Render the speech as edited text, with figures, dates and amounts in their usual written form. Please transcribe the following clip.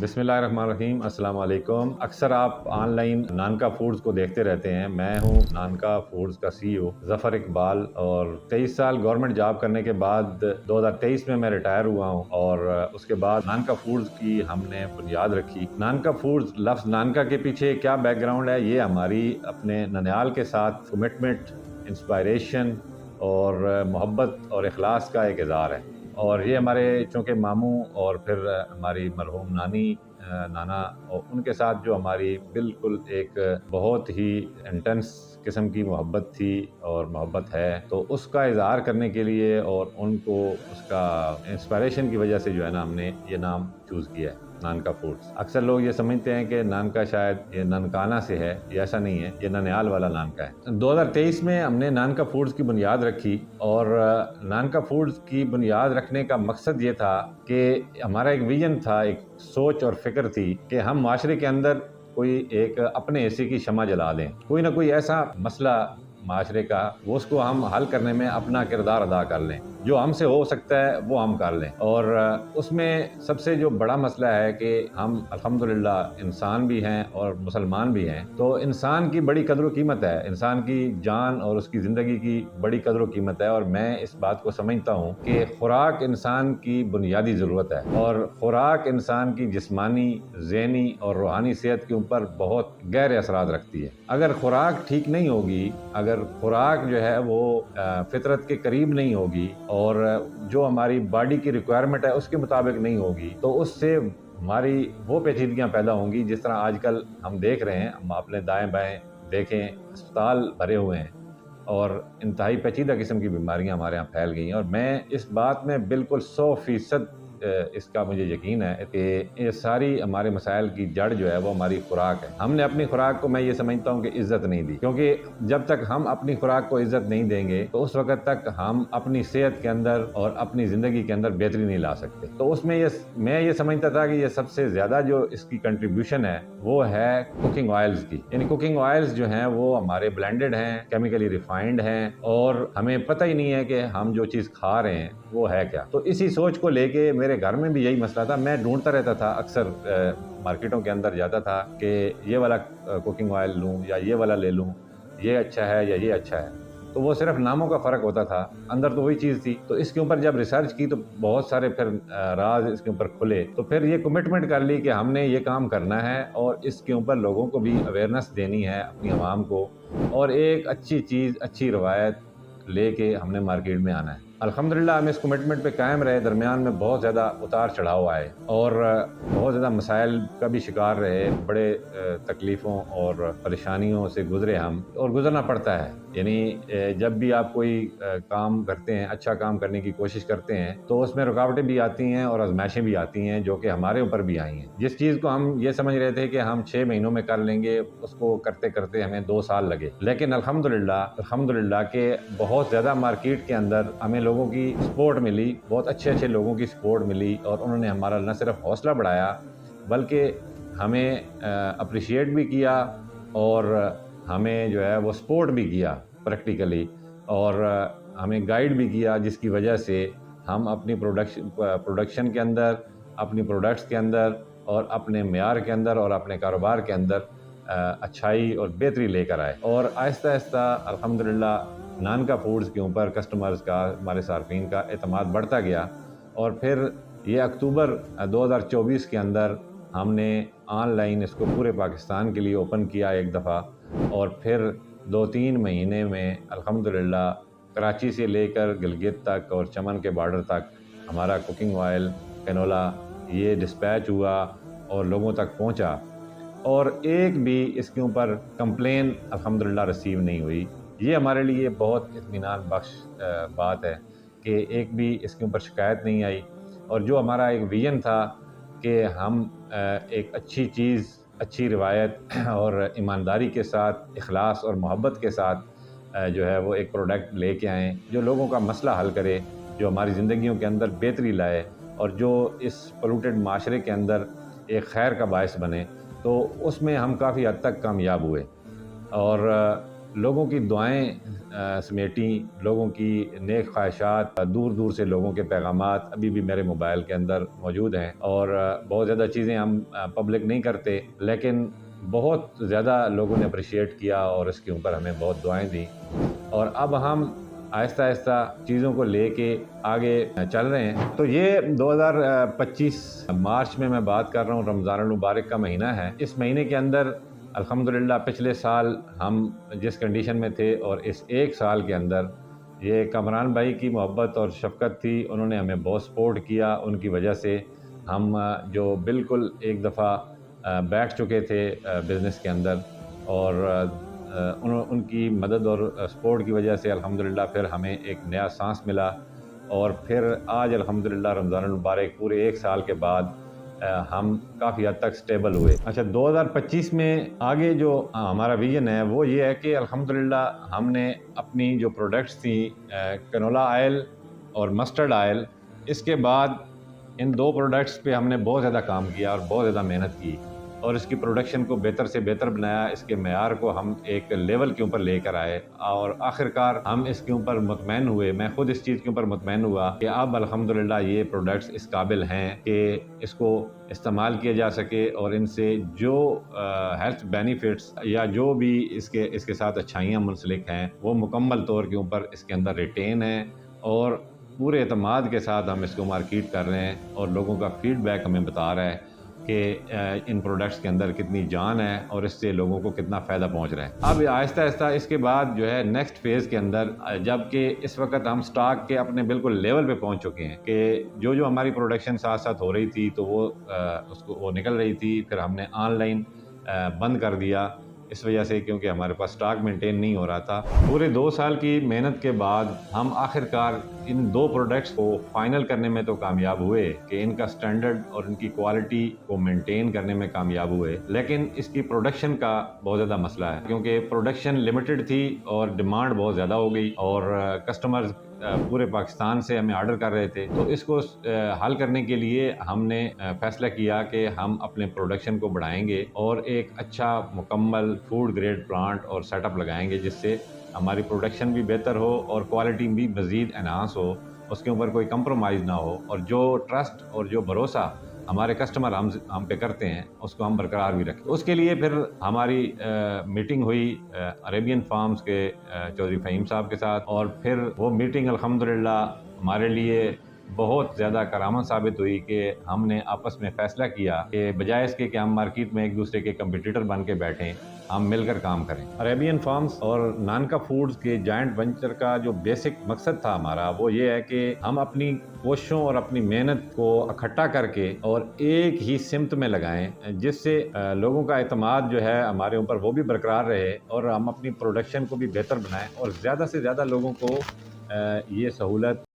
بسم اللہ الرحمن الرحیم، السلام علیکم۔ اکثر آپ آن لائن نانکا فوڈز کو دیکھتے رہتے ہیں۔ میں ہوں نانکا فوڈز کا سی ای او ظفر اقبال، اور 23 سال گورنمنٹ جاب کرنے کے بعد 2023 میں ریٹائر ہوا ہوں، اور اس کے بعد نانکا فوڈز کی ہم نے بنیاد رکھی۔ نانکا فوڈز، لفظ نانکا کے پیچھے کیا بیک گراؤنڈ ہے، یہ ہماری اپنے ننیال کے ساتھ کمٹمنٹ، انسپائریشن اور محبت اور اخلاص کا ایک اظہار ہے۔ اور یہ ہمارے چونکہ ماموں اور پھر ہماری مرحوم نانی نانا، اور ان کے ساتھ جو ہماری بالکل ایک بہت ہی انٹینس قسم کی محبت تھی اور محبت ہے، تو اس کا اظہار کرنے کے لیے اور ان کو اس کا انسپائریشن کی وجہ سے جو ہے نا، ہم نے یہ نام چوز کیا ہے نانکا فوڈز۔ اکثر لوگ یہ سمجھتے ہیں کہ نانکا شاید یہ ننکانہ سے ہے، یہ ایسا نہیں ہے، یہ ننیال والا نانکا ہے۔ 2023 میں ہم نے نانکا فوڈز کی بنیاد رکھی، اور نانکا فوڈز کی بنیاد رکھنے کا مقصد یہ تھا کہ ہمارا ایک ویژن تھا، ایک سوچ اور فکر تھی کہ ہم معاشرے کے اندر کوئی ایک اپنے حصے کی شمع جلا دیں، کوئی نہ کوئی ایسا مسئلہ معاشرے کا، وہ اس کو ہم حل کرنے میں اپنا کردار ادا کر لیں، جو ہم سے ہو سکتا ہے وہ ہم کر لیں۔ اور اس میں سب سے جو بڑا مسئلہ ہے کہ ہم الحمدللہ انسان بھی ہیں اور مسلمان بھی ہیں، تو انسان کی بڑی قدر و قیمت ہے، انسان کی جان اور اس کی زندگی کی بڑی قدر و قیمت ہے، اور میں اس بات کو سمجھتا ہوں کہ خوراک انسان کی بنیادی ضرورت ہے، اور خوراک انسان کی جسمانی، ذہنی اور روحانی صحت کے اوپر بہت گہرے اثرات رکھتی ہے۔ اگر خوراک ٹھیک نہیں ہوگی، اگر خوراک جو ہے وہ فطرت کے قریب نہیں ہوگی، اور جو ہماری باڈی کی ریکوائرمنٹ ہے اس کے مطابق نہیں ہوگی، تو اس سے ہماری وہ پیچیدگیاں پیدا ہوں گی، جس طرح آج کل ہم دیکھ رہے ہیں۔ ہم اپنے دائیں بائیں دیکھیں، اسپتال بھرے ہوئے ہیں، اور انتہائی پیچیدہ قسم کی بیماریاں ہمارے یہاں پھیل گئی ہیں، اور میں اس بات میں بالکل 100% اس کا مجھے یقین ہے کہ یہ ساری ہمارے مسائل کی جڑ جو ہے وہ ہماری خوراک ہے۔ ہم نے اپنی خوراک کو، میں یہ سمجھتا ہوں کہ عزت نہیں دی، کیونکہ جب تک ہم اپنی خوراک کو عزت نہیں دیں گے تو اس وقت تک ہم اپنی صحت کے اندر اور اپنی زندگی کے اندر بہتری نہیں لا سکتے۔ تو اس میں میں یہ سمجھتا تھا کہ یہ سب سے زیادہ جو اس کی کنٹریبیوشن ہے وہ ہے کوکنگ آئلز کی، یعنی کوکنگ آئلز جو ہیں وہ ہمارے بلینڈڈ ہیں، کیمیکلی ریفائنڈ ہیں، اور ہمیں پتہ ہی نہیں ہے کہ ہم جو چیز کھا رہے ہیں وہ ہے کیا۔ تو اسی سوچ کو لے کے میرے گھر میں بھی یہی مسئلہ تھا، میں ڈھونڈتا رہتا تھا، اکثر مارکیٹوں کے اندر جاتا تھا کہ یہ والا کوکنگ آئل لوں یا یہ والا لے لوں، یہ اچھا ہے یا یہ اچھا ہے، تو وہ صرف ناموں کا فرق ہوتا تھا، اندر تو وہی چیز تھی۔ تو اس کے اوپر جب ریسرچ کی تو بہت سارے پھر راز اس کے اوپر کھلے، تو پھر یہ کمٹمنٹ کر لی کہ ہم نے یہ کام کرنا ہے، اور اس کے اوپر لوگوں کو بھی اویئرنیس دینی ہے، اپنی عوام کو، اور ایک اچھی چیز، اچھی روایت لے کے ہم نے مارکیٹ میں آنا ہے۔ الحمدللہ ہم اس کمٹمنٹ پہ قائم رہے، درمیان میں بہت زیادہ اتار چڑھاؤ آئے، اور بہت زیادہ مسائل کا بھی شکار رہے، بڑے تکلیفوں اور پریشانیوں سے گزرے ہم، اور گزرنا پڑتا ہے۔ یعنی جب بھی آپ کوئی کام کرتے ہیں، اچھا کام کرنے کی کوشش کرتے ہیں، تو اس میں رکاوٹیں بھی آتی ہیں اور آزمائشیں بھی آتی ہیں، جو کہ ہمارے اوپر بھی آئی ہیں۔ جس چیز کو ہم یہ سمجھ رہے تھے کہ ہم 6 مہینوں میں کر لیں گے، اس کو کرتے کرتے ہمیں 2 سال لگے، لیکن الحمدللہ کہ بہت زیادہ مارکیٹ کے اندر ہمیں لوگوں کی سپورٹ ملی، بہت اچھے اچھے لوگوں کی سپورٹ ملی، اور انہوں نے ہمارا نہ صرف حوصلہ بڑھایا بلکہ ہمیں اپریشیٹ بھی کیا، اور ہمیں جو ہے وہ سپورٹ بھی کیا پریکٹیکلی، اور ہمیں گائیڈ بھی کیا، جس کی وجہ سے ہم اپنی پروڈکشن کے اندر، اپنی پروڈکٹس کے اندر، اور اپنے معیار کے اندر، اور اپنے کاروبار کے اندر اچھائی اور بہتری لے کر آئے۔ اور آہستہ آہستہ الحمدللہ نانکا فوڈز کے اوپر کسٹمرز کا، ہمارے صارفین کا اعتماد بڑھتا گیا، اور پھر یہ اکتوبر 2024 کے اندر ہم نے آن لائن اس کو پورے پاکستان کے لیے اوپن کیا ایک دفعہ، اور پھر 2-3 مہینے میں الحمدللہ کراچی سے لے کر گلگت تک اور چمن کے بارڈر تک ہمارا کوکنگ آئل کینولا یہ ڈسپیچ ہوا اور لوگوں تک پہنچا، اور ایک بھی اس کے اوپر کمپلین الحمدللہ ریسیو نہیں ہوئی۔ یہ ہمارے لیے بہت اطمینان بخش بات ہے کہ ایک بھی اس کے اوپر شکایت نہیں آئی، اور جو ہمارا ایک ویژن تھا کہ ہم ایک اچھی چیز، اچھی روایت اور ایمانداری کے ساتھ، اخلاص اور محبت کے ساتھ جو ہے وہ ایک پروڈکٹ لے کے آئیں، جو لوگوں کا مسئلہ حل کرے، جو ہماری زندگیوں کے اندر بہتری لائے، اور جو اس پولوٹڈ معاشرے کے اندر ایک خیر کا باعث بنے، تو اس میں ہم کافی حد تک کامیاب ہوئے۔ اور لوگوں کی دعائیں سمیٹیں، لوگوں کی نیک خواہشات، دور دور سے لوگوں کے پیغامات ابھی بھی میرے موبائل کے اندر موجود ہیں، اور بہت زیادہ چیزیں ہم پبلک نہیں کرتے، لیکن بہت زیادہ لوگوں نے اپریشیٹ کیا اور اس کے اوپر ہمیں بہت دعائیں دیں، اور اب ہم آہستہ آہستہ چیزوں کو لے کے آگے چل رہے ہیں۔ تو یہ 2025 مارچ میں بات کر رہا ہوں، رمضان المبارک کا مہینہ ہے۔ اس مہینے کے اندر الحمدللہ پچھلے سال ہم جس کنڈیشن میں تھے، اور اس ایک سال کے اندر یہ کامران بھائی کی محبت اور شفقت تھی، انہوں نے ہمیں بہت سپورٹ کیا، ان کی وجہ سے ہم جو بالکل ایک دفعہ بیٹھ چکے تھے بزنس کے اندر، اور ان کی مدد اور سپورٹ کی وجہ سے الحمدللہ پھر ہمیں ایک نیا سانس ملا، اور پھر آج الحمدللہ رمضان المبارک پورے ایک سال کے بعد ہم کافی حد تک سٹیبل ہوئے۔ اچھا، 2025 میں آگے جو ہمارا ویژن ہے وہ یہ ہے کہ الحمدللہ ہم نے اپنی جو پروڈکٹس تھیں کنولا آئل اور مسٹرڈ آئل، اس کے بعد ان دو پروڈکٹس پہ ہم نے بہت زیادہ کام کیا اور بہت زیادہ محنت کی، اور اس کی پروڈکشن کو بہتر سے بہتر بنایا، اس کے معیار کو ہم ایک لیول کے اوپر لے کر آئے، اور آخرکار ہم اس کے اوپر مطمئن ہوئے، میں خود اس چیز کے اوپر مطمئن ہوا کہ اب الحمدللہ یہ پروڈکٹس اس قابل ہیں کہ اس کو استعمال کیا جا سکے، اور ان سے جو ہیلتھ بینیفٹس یا جو بھی اس کے ساتھ اچھائیاں منسلک ہیں وہ مکمل طور کے اوپر اس کے اندر ریٹین ہیں، اور پورے اعتماد کے ساتھ ہم اس کو مارکیٹ کر رہے ہیں، اور لوگوں کا فیڈ بیک ہمیں بتا رہا ہے کہ ان پروڈکٹس کے اندر کتنی جان ہے اور اس سے لوگوں کو کتنا فائدہ پہنچ رہا ہے۔ اب آہستہ آہستہ اس کے بعد جو ہے نیکسٹ فیز کے اندر، جبکہ اس وقت ہم سٹاک کے اپنے بالکل لیول پہ پہنچ چکے ہیں کہ جو ہماری پروڈکشن ساتھ ساتھ ہو رہی تھی تو وہ نکل رہی تھی، پھر ہم نے آن لائن بند کر دیا اس وجہ سے، کیونکہ ہمارے پاس سٹاک مینٹین نہیں ہو رہا تھا۔ پورے 2 سال کی محنت کے بعد ہم آخرکار ان دو پروڈکٹس کو فائنل کرنے میں تو کامیاب ہوئے کہ ان کا سٹینڈرڈ اور ان کی کوالٹی کو مینٹین کرنے میں کامیاب ہوئے، لیکن اس کی پروڈکشن کا بہت زیادہ مسئلہ ہے، کیونکہ پروڈکشن لمیٹڈ تھی اور ڈیمانڈ بہت زیادہ ہو گئی، اور کسٹمرز پورے پاکستان سے ہمیں آرڈر کر رہے تھے۔ تو اس کو حل کرنے کے لیے ہم نے فیصلہ کیا کہ ہم اپنے پروڈکشن کو بڑھائیں گے اور ایک اچھا مکمل فوڈ گریڈ پلانٹ اور سیٹ اپ لگائیں گے، جس سے ہماری پروڈکشن بھی بہتر ہو اور کوالٹی بھی مزید انہانس ہو، اس کے اوپر کوئی کمپرومائز نہ ہو، اور جو ٹرسٹ اور جو بھروسہ ہمارے کسٹمر ہم پہ کرتے ہیں اس کو ہم برقرار بھی رکھیں۔ اس کے لیے پھر ہماری میٹنگ ہوئی عربین فارمز کے چودھری فہیم صاحب کے ساتھ، اور پھر وہ میٹنگ الحمدللہ ہمارے لیے بہت زیادہ کرامت ثابت ہوئی کہ ہم نے آپس میں فیصلہ کیا کہ بجائے اس کے کہ ہم مارکیٹ میں ایک دوسرے کے کمپیٹیٹر بن کے بیٹھیں، ہم مل کر کام کریں۔ عربین فارمز اور نانکا فوڈز کے جائنٹ وینچر کا جو بیسک مقصد تھا ہمارا، وہ یہ ہے کہ ہم اپنی کوششوں اور اپنی محنت کو اکٹھا کر کے اور ایک ہی سمت میں لگائیں، جس سے لوگوں کا اعتماد جو ہے ہمارے اوپر وہ بھی برقرار رہے، اور ہم اپنی پروڈکشن کو بھی بہتر بنائیں، اور زیادہ سے زیادہ لوگوں کو یہ سہولت